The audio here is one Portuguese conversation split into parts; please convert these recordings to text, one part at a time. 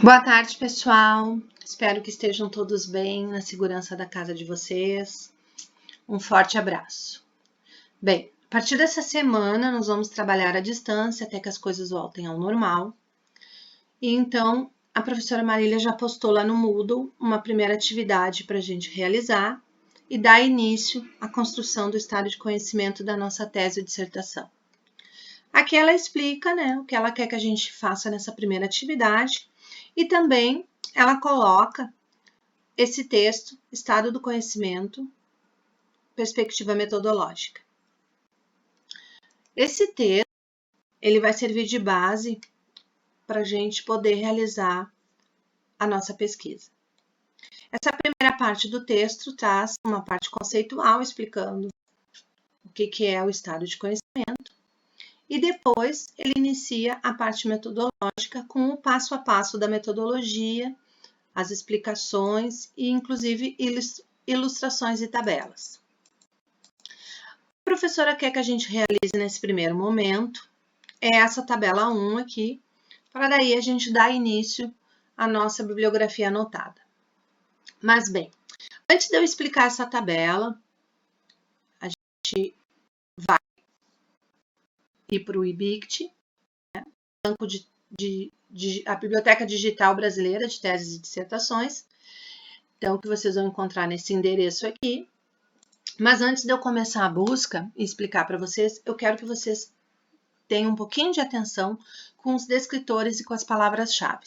Boa tarde, pessoal. Espero que estejam todos bem, na segurança da casa de vocês. Um forte abraço. Bem, a partir dessa semana, nós vamos trabalhar à distância até que as coisas voltem ao normal. E então, a professora Marília já postou lá no Moodle uma primeira atividade para a gente realizar e dar início à construção do estado de conhecimento da nossa tese ou dissertação. Aqui ela explica, o que ela quer que a gente faça nessa primeira atividade e também ela coloca esse texto, Estado do Conhecimento, Perspectiva Metodológica. Esse texto, ele vai servir de base para a gente poder realizar a nossa pesquisa. Essa primeira parte do texto traz uma parte conceitual explicando o que é o estado de conhecimento e depois ele inicia a parte metodológica com o passo a passo da metodologia, as explicações e inclusive ilustrações e tabelas. A professora quer que a gente realize nesse primeiro momento essa tabela 1 aqui, para daí a gente dar início à nossa bibliografia anotada. Mas bem, antes de eu explicar essa tabela, a gente vai ir para o IBICT, Banco a Biblioteca Digital Brasileira de Teses e Dissertações, então que vocês vão encontrar nesse endereço aqui. Mas antes de eu começar a busca e explicar para vocês, eu quero que vocês tenham um pouquinho de atenção com os descritores e com as palavras-chave.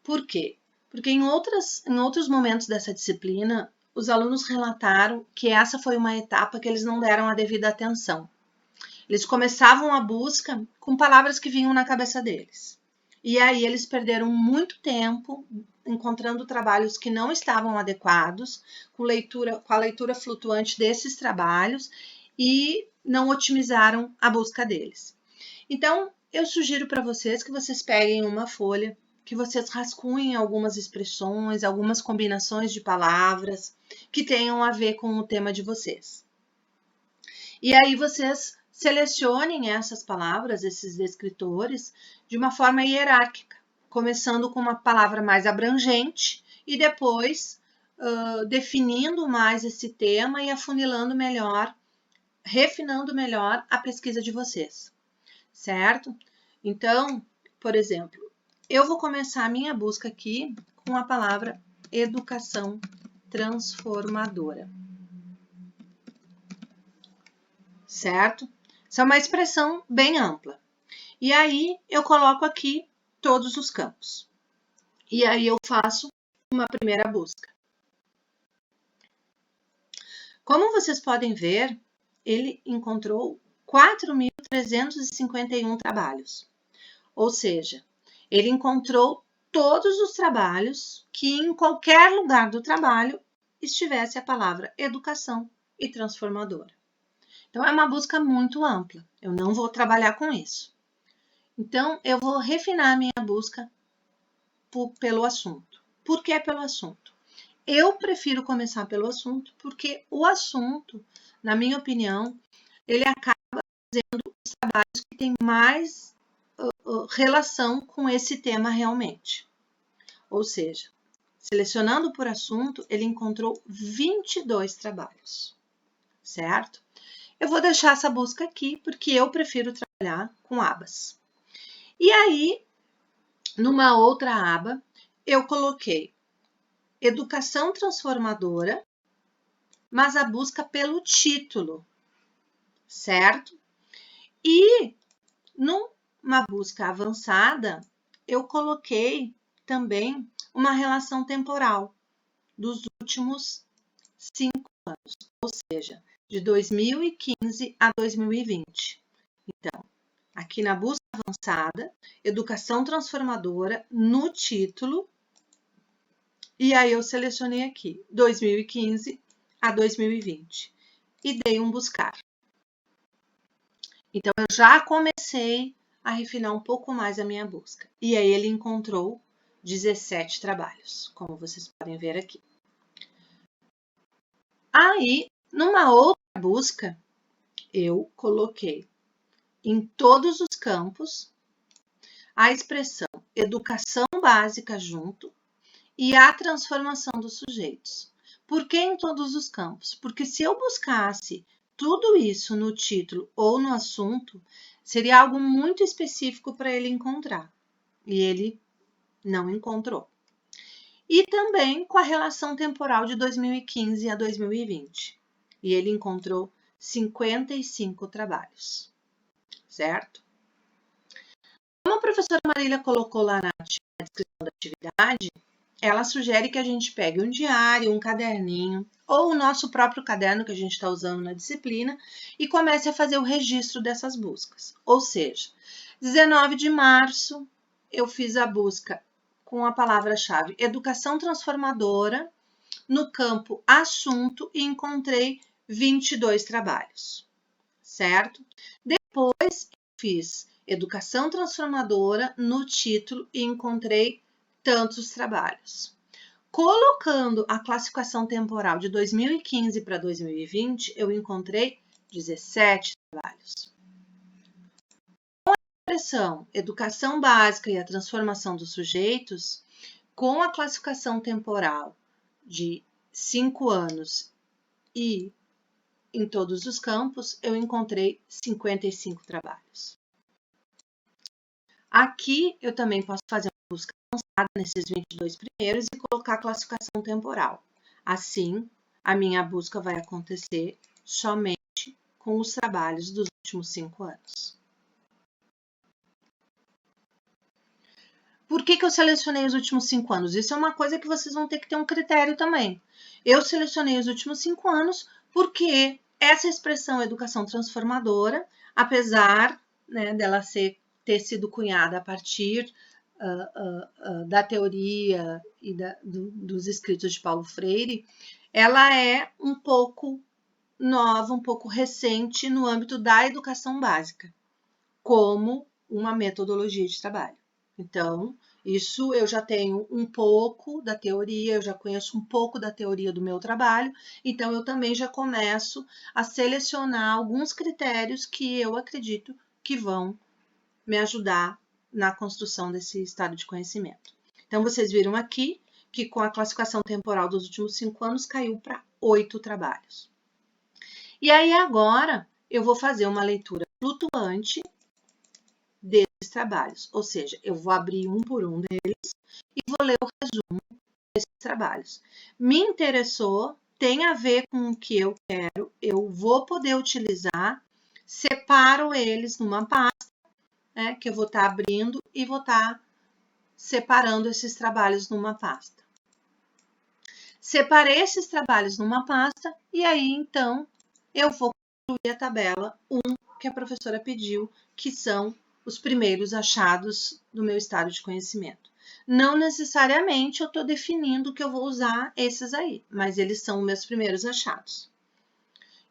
Por quê? Porque em outros momentos dessa disciplina, os alunos relataram que essa foi uma etapa que eles não deram a devida atenção. Eles começavam a busca com palavras que vinham na cabeça deles. E aí eles perderam muito tempo encontrando trabalhos que não estavam adequados, com a leitura flutuante desses trabalhos e não otimizaram a busca deles. Então, eu sugiro para vocês que vocês peguem uma folha, que vocês rascunhem algumas expressões, algumas combinações de palavras que tenham a ver com o tema de vocês. E aí vocês selecionem essas palavras, esses descritores, de uma forma hierárquica, começando com uma palavra mais abrangente e depois definindo mais esse tema e afunilando melhor, refinando melhor a pesquisa de vocês, certo? Então, por exemplo, eu vou começar a minha busca aqui com a palavra educação transformadora, certo? Essa é uma expressão bem ampla. E aí, eu coloco aqui todos os campos. E aí, eu faço uma primeira busca. Como vocês podem ver, ele encontrou 4.351 trabalhos. Ou seja, ele encontrou todos os trabalhos que em qualquer lugar do trabalho estivesse a palavra educação e transformadora. Então, é uma busca muito ampla. Eu não vou trabalhar com isso. Então, eu vou refinar a minha busca pelo assunto. Por que pelo assunto? Eu prefiro começar pelo assunto porque o assunto, na minha opinião, ele acaba fazendo os trabalhos que têm mais relação com esse tema realmente. Ou seja, selecionando por assunto, ele encontrou 22 trabalhos, certo? Eu vou deixar essa busca aqui porque eu prefiro trabalhar com abas. E aí, numa outra aba, eu coloquei educação transformadora, mas a busca pelo título, certo? E numa busca avançada, eu coloquei também uma relação temporal dos últimos 5 anos, ou seja, de 2015 a 2020. Então, aqui na busca avançada, educação transformadora, no título, e aí eu selecionei aqui 2015 a 2020 e dei um buscar. Então, eu já comecei a refinar um pouco mais a minha busca. E aí ele encontrou 17 trabalhos, como vocês podem ver aqui. Aí, numa outra busca, eu coloquei em todos os campos a expressão educação básica junto e a transformação dos sujeitos. Por que em todos os campos? Porque se eu buscasse tudo isso no título ou no assunto, seria algo muito específico para ele encontrar. E ele não encontrou. E também com a relação temporal de 2015 a 2020. E ele encontrou 55 trabalhos. Certo? Como a professora Marília colocou lá na descrição da atividade, ela sugere que a gente pegue um diário, um caderninho, ou o nosso próprio caderno que a gente está usando na disciplina e comece a fazer o registro dessas buscas. Ou seja, 19 de março eu fiz a busca com a palavra-chave educação transformadora no campo assunto e encontrei 22 trabalhos, certo? Depois eu fiz educação transformadora no título e encontrei tantos trabalhos. Colocando a classificação temporal de 2015 para 2020, eu encontrei 17 trabalhos. Com a expressão educação básica e a transformação dos sujeitos, com a classificação temporal de 5 anos e em todos os campos, eu encontrei 55 trabalhos. Aqui eu também posso fazer uma busca avançada nesses 22 primeiros e colocar a classificação temporal. Assim, a minha busca vai acontecer somente com os trabalhos dos últimos 5 anos. Por que eu selecionei os últimos 5 anos? Isso é uma coisa que vocês vão ter que ter um critério também. Eu selecionei os últimos 5 anos porque essa expressão educação transformadora, apesar dela ter sido cunhada a partir da teoria e dos escritos de Paulo Freire, ela é um pouco nova, um pouco recente no âmbito da educação básica, como uma metodologia de trabalho. Então, isso eu já tenho um pouco da teoria, eu já conheço um pouco da teoria do meu trabalho, então eu também já começo a selecionar alguns critérios que eu acredito que vão me ajudar na construção desse estado de conhecimento. Então, vocês viram aqui que com a classificação temporal dos últimos 5 anos caiu para 8 trabalhos. E aí agora eu vou fazer uma leitura flutuante desses trabalhos, ou seja, eu vou abrir um por um deles e vou ler o resumo desses trabalhos. Me interessou, tem a ver com o que eu quero, eu vou poder utilizar, separo eles numa pasta, que eu vou estar abrindo e vou estar separando esses trabalhos numa pasta. Separei esses trabalhos numa pasta e aí, então, eu vou construir a tabela 1 que a professora pediu, que são os primeiros achados do meu estado de conhecimento. Não necessariamente eu estou definindo que eu vou usar esses aí, mas eles são os meus primeiros achados.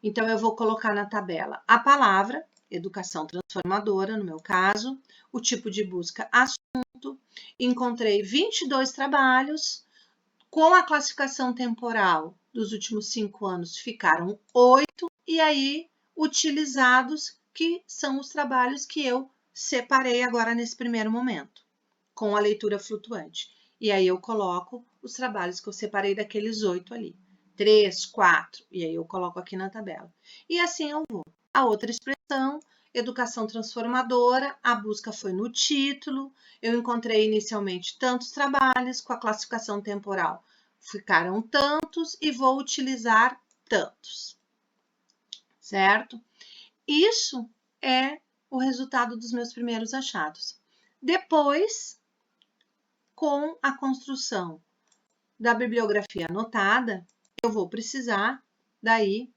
Então, eu vou colocar na tabela a palavra, educação transformadora, no meu caso, o tipo de busca, assunto. Encontrei 22 trabalhos, com a classificação temporal dos últimos 5 anos ficaram 8, e aí utilizados, que são os trabalhos que eu separei agora nesse primeiro momento, com a leitura flutuante. E aí eu coloco os trabalhos que eu separei daqueles 8 ali. 3, 4, e aí eu coloco aqui na tabela. E assim eu vou. A outra expressão, educação transformadora, a busca foi no título, eu encontrei inicialmente tantos trabalhos, com a classificação temporal ficaram tantos e vou utilizar tantos, certo? Isso é o resultado dos meus primeiros achados. Depois, com a construção da bibliografia anotada, eu vou precisar daí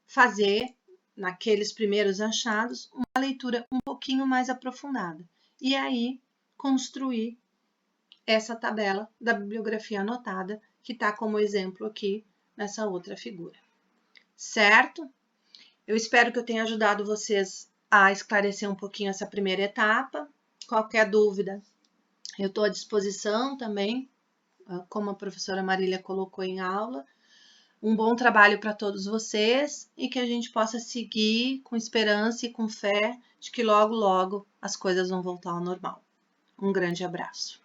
fazer, naqueles primeiros achados, uma leitura um pouquinho mais aprofundada. E aí, construir essa tabela da bibliografia anotada, que está como exemplo aqui nessa outra figura. Certo? Eu espero que eu tenha ajudado vocês a esclarecer um pouquinho essa primeira etapa. Qualquer dúvida, eu estou à disposição também, como a professora Marília colocou em aula. Um bom trabalho para todos vocês e que a gente possa seguir com esperança e com fé de que logo, logo as coisas vão voltar ao normal. Um grande abraço.